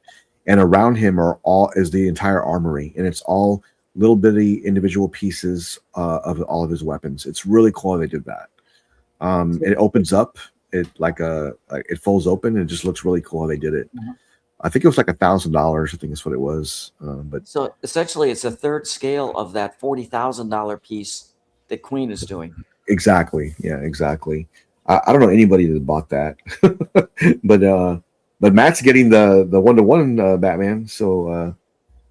and around him is the entire armory, and it's all little bitty individual pieces of all of his weapons. It's really cool how they did that. It opens up, it folds open, and it just looks really cool how they did it. Mm-hmm. I think it was like $1,000. I think that's what it was. But so essentially, it's a third scale of that $40,000 piece that Queen is doing. Exactly. Yeah, exactly. I don't know anybody that bought that, but Matt's getting the 1-to-1 Batman. So,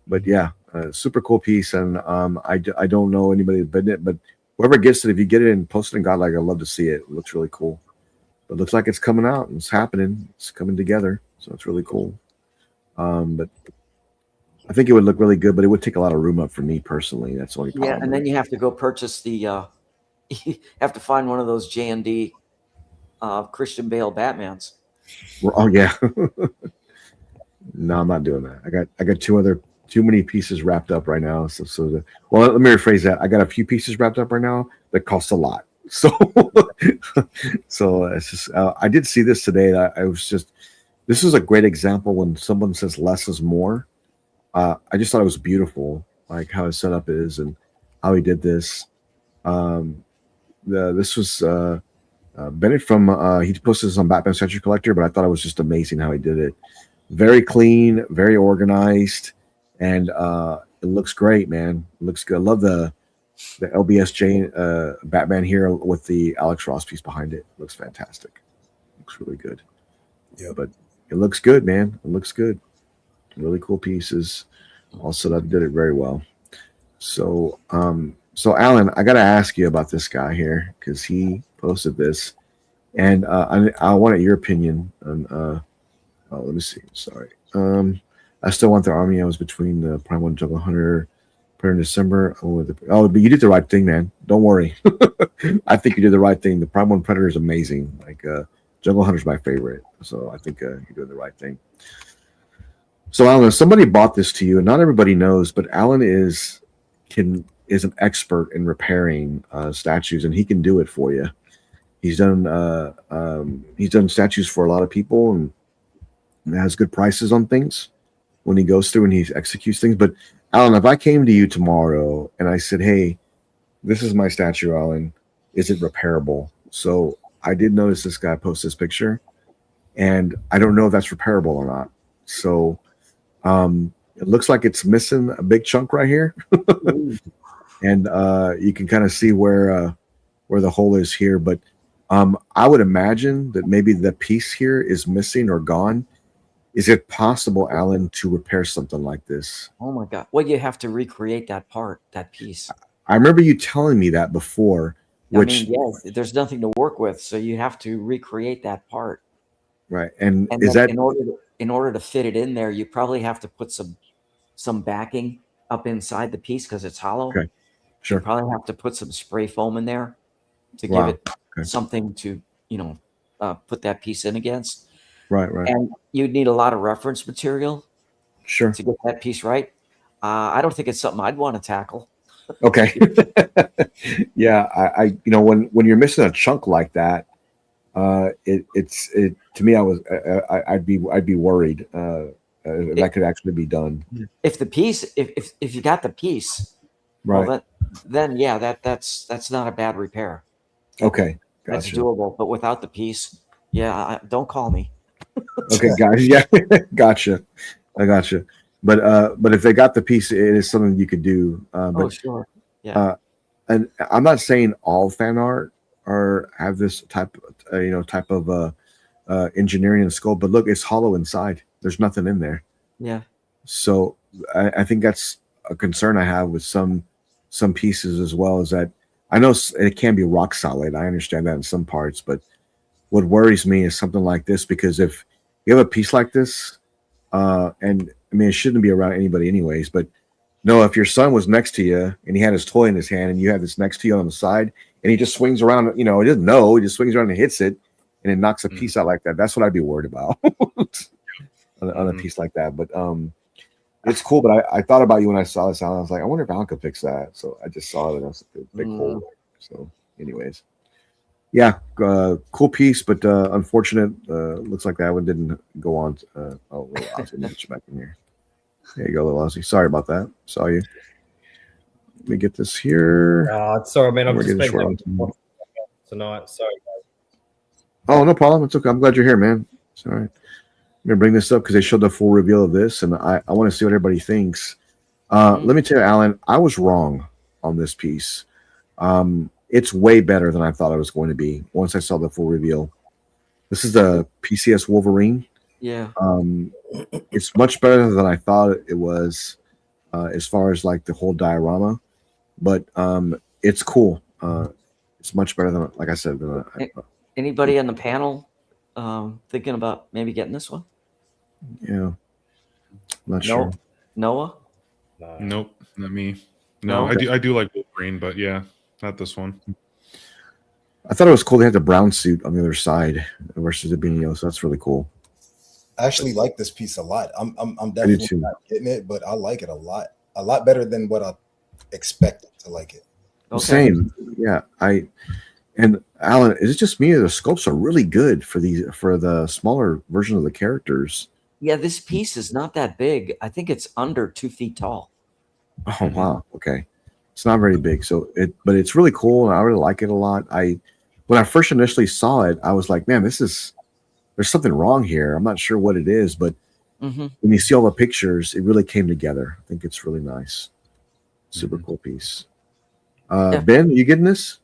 but yeah, super cool piece, and I don't know anybody that's been it, but whoever gets it, if you get it and post it in Godlike, I'd love to see it. It looks really cool. It looks like it's coming out and it's happening. It's coming together, so it's really cool. But I think it would look really good, but it would take a lot of room up for me personally. That's the only problem. Yeah, and then you have to go purchase the. You have to find one of those J&D Christian Bale Batmans. Oh yeah. No, I'm not doing that. I got too many pieces wrapped up right now. Well, let me rephrase that. I got a few pieces wrapped up right now that cost a lot. So, so it's just. I did see this today. This is a great example when someone says less is more. I just thought it was beautiful, like how his setup is and how he did this. This was Bennett from he posted this on Batman Statue Collector, but I thought it was just amazing how he did it. Very clean, very organized, and it looks great, man. It looks good. I love the LBSJ Batman here with the Alex Ross piece behind it. It looks fantastic. Looks really good. Yeah, but it looks good, man. It looks good. Really cool pieces. Also, that did it very well. So, so Alan, I got to ask you about this guy here because he posted this, and I wanted your opinion on. Let me see. Sorry. I still want the army. I was between the Prime 1 Jungle Hunter in December. But you did the right thing, man. Don't worry. I think you did the right thing. The Prime 1 Predator is amazing. Like Jungle Hunter's my favorite, so I think you're doing the right thing. So Alan, if somebody bought this to you, and not everybody knows, but Alan is an expert in repairing statues, and he can do it for you. He's done statues for a lot of people, and has good prices on things when he goes through and he executes things. But Alan, if I came to you tomorrow and I said, "Hey, this is my statue, Alan. Is it repairable?" So I did notice this guy post this picture, and I don't know if that's repairable or not. So it looks like it's missing a big chunk right here, and you can kind of see where the hole is here. But I would imagine that maybe the piece here is missing or gone. Is it possible, Alan, to repair something like this? Oh my God! Well, you have to recreate that piece. I remember you telling me that before. Which, yes, there's nothing to work with, so you have to recreate that part. Right, and is that that in order to fit it in there? You probably have to put some backing up inside the piece because it's hollow. Okay, sure. You probably have to put some spray foam in there to give it something to put that piece in against. Right. And you'd need a lot of reference material. Sure. To get that piece right. I don't think it's something I'd want to tackle. Okay. Yeah, I when you're missing a chunk like that, it's to me I'd be worried if that could actually be done. If the piece if you got the piece, right, well, then yeah, that's not a bad repair. Okay, gotcha. That's doable. But without the piece, yeah, don't call me. Okay, guys, yeah, gotcha. I gotcha. But if they got the piece, it is something you could do. Sure. Yeah. And I'm not saying all fan art have this type of engineering and sculpt, but look, it's hollow inside. There's nothing in there. Yeah. So I think that's a concern I have with some pieces as well, is that I know it can be rock solid. I understand that in some parts, but what worries me is something like this, because if you have a piece like this, and I mean, it shouldn't be around anybody anyways, but no, if your son was next to you and he had his toy in his hand and you have this next to you on the side and he just swings around, he doesn't know, he just swings around and hits it and it knocks a piece out like that. That's what I'd be worried about on a piece like that. But It's cool, but I thought about you when I saw this. I was like, I wonder if Alan could fix that. So I just saw it and I was like, big hole. So, anyways, yeah, cool piece, but unfortunate. Looks like that one didn't go on. Little Ozzy, let me get you back in here. There you go, little Ozzy. Sorry about that. Saw you. Let me get this here. Sorry, man. I'm We're just getting been short tonight. Sorry, guys. Oh, no problem. It's okay. I'm glad you're here, man. It's all right. I'm gonna bring this up because they showed the full reveal of this, and I want to see what everybody thinks. Let me tell you, Alan, I was wrong on this piece. It's way better than I thought it was going to be once I saw the full reveal. This is the PCS Wolverine. Yeah. It's much better than I thought it was, as far as like the whole diorama, but it's cool. It's much better than, like I said. Anybody on the panel thinking about maybe getting this one? Yeah, not sure. Noah? Nope, not me. No, okay. I do like Wolverine, but yeah, not this one. I thought it was cool. They had the brown suit on the other side versus it being yellow, so that's really cool. I actually like this piece a lot. I'm definitely not getting it, but I like it a lot better than what I expected to like it. Okay. Same, yeah. And Alan, is it just me or the sculpts are really good for the smaller version of the characters? Yeah, this piece is not that big. I think it's under 2 feet tall. Oh wow, okay. It's not very big, but it's really cool, and I really like it a lot. When I first initially saw it, I was like, man, there's something wrong here. I'm not sure what it is, but when you see all the pictures, it really came together. I think it's really nice. Super cool piece. Ben, are you getting this?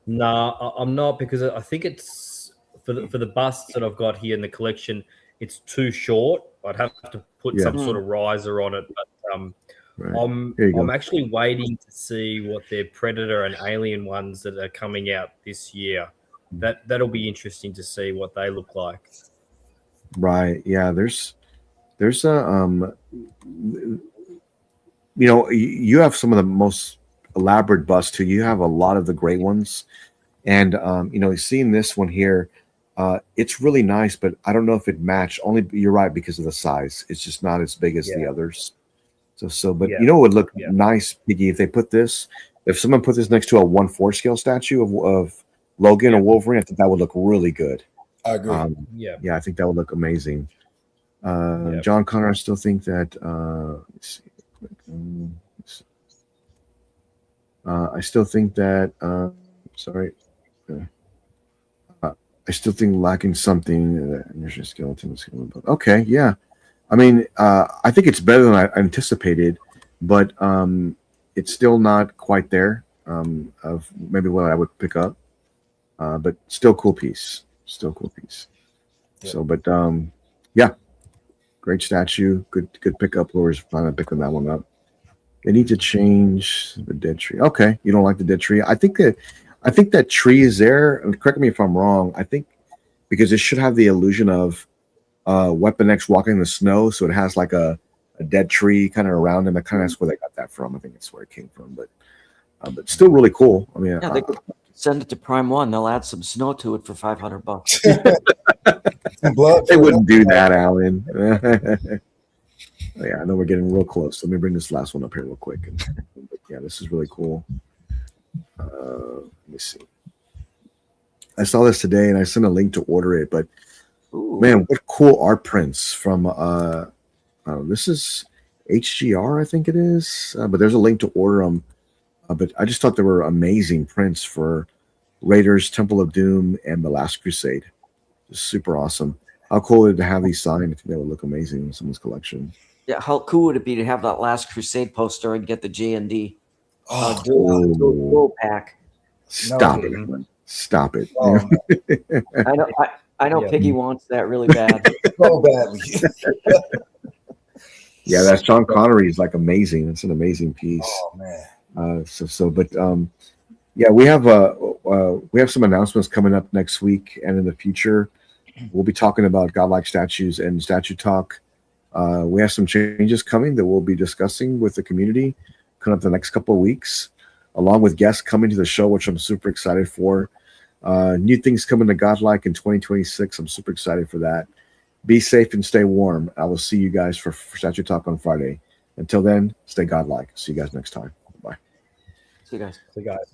No, I'm not, because I think it's for the busts that I've got here in the collection. It's too short. I'd have to put some sort of riser on it. But right. I'm actually waiting to see what their Predator and Alien ones that are coming out this year. That'll be interesting to see what they look like. Right. Yeah. There's a you have some of the most elaborate busts too. You have a lot of the great ones, and seeing this one here, it's really nice, but I don't know if it matched. Only you're right, because of the size. It's just not as big as the others. But it would look nice, Piggy, if someone put this next to a 1/4 scale statue of Logan or Wolverine. I think that would look really good. I agree. I think that would look amazing. John Connor, I still think that. Let's see. I still think that. I still think lacking something. Skeleton. Okay, yeah. I mean, I think it's better than I anticipated, but it's still not quite there of maybe what I would pick up. But still cool piece. Yeah. So, but great statue. Good pickup. Laura's finally picking that one up. They need to change the dead tree. Okay, you don't like the dead tree. I think that tree is there. Correct me if I'm wrong. I think because it should have the illusion of Weapon X walking in the snow, so it has like a dead tree kind of around him. That's where they got that from. I think it's where it came from, but still really cool. I mean, they could send it to Prime One. They'll add some snow to it for $500. They wouldn't do that, Alan. Yeah, I know we're getting real close. Let me bring this last one up here real quick. Yeah, this is really cool. Let me see. I saw this today, and I sent a link to order it. But man, what cool art prints from this is HGR, I think it is. But there's a link to order them. But I just thought they were amazing prints for Raiders, Temple of Doom, and The Last Crusade. Just super awesome. How cool would it to have these signed? I think they would look amazing in someone's collection. Yeah, how cool would it be to have that Last Crusade poster and get the J&D dual pack? Stop it. Stop it. Oh, I know Piggy wants that really bad. So badly. Yeah, that Sean Connery is like amazing. It's an amazing piece. Oh man. We have some announcements coming up next week and in the future. We'll be talking about Godlike statues and statue talk. We have some changes coming that we'll be discussing with the community coming up the next couple of weeks, along with guests coming to the show, which I'm super excited for. New things coming to Godlike in 2026. I'm super excited for that. Be safe and stay warm. I will see you guys for Statue Talk on Friday. Until then, stay godlike. See you guys next time. Bye. See you guys. So guys.